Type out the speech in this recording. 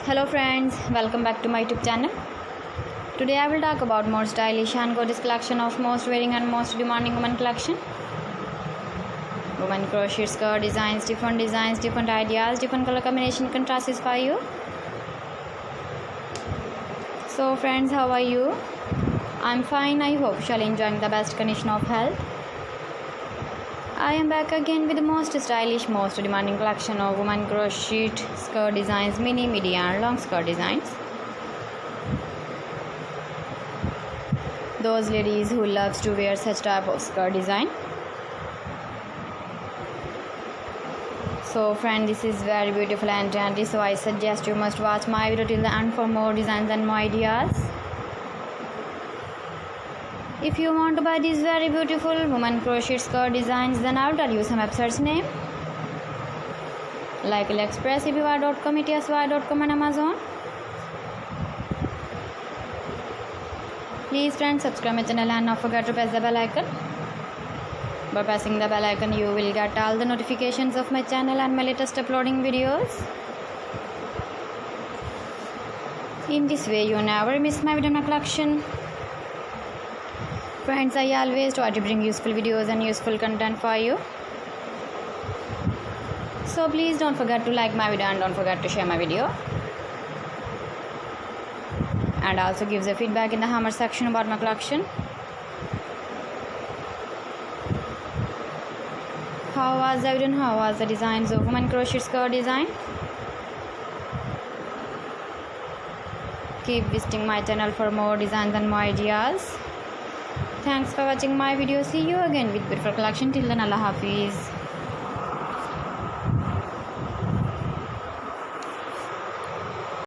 Hello friends, welcome back to my YouTube channel. Today I will talk about more stylish and gorgeous collection of most wearing and most demanding women collection. Women crochet skirt designs, different ideas, different color combination contrasts for you. So friends, how are you? I'm fine. I hope you are enjoying the best condition of health. I am back again with the most stylish, most demanding collection of women crochet skirt designs, mini, midi and long skirt designs. Those ladies who loves to wear such type of skirt design. So friend, this is very beautiful and trendy, so I suggest you must watch my video till the end for more designs and more ideas. If you want to buy these very beautiful women crochet skirt designs, then I'll tell you some websites name like AliExpress, eBay.com, etsy.com and Amazon. Please friends, subscribe my channel and not forget to press the bell icon. By pressing the bell icon, you will get all the notifications of my channel and my latest uploading videos. In this way, you never miss my video collection. Friends, I always try to bring useful videos and useful content for you. So please don't forget to like my video and don't forget to share my video. And also give the feedback in the comment section about my collection. How was the video and how was the designs of women crochet skirt design? Keep visiting my channel for more designs and more ideas. Thanks for watching my video. See you again with beautiful collection. Till then, Allah Hafiz.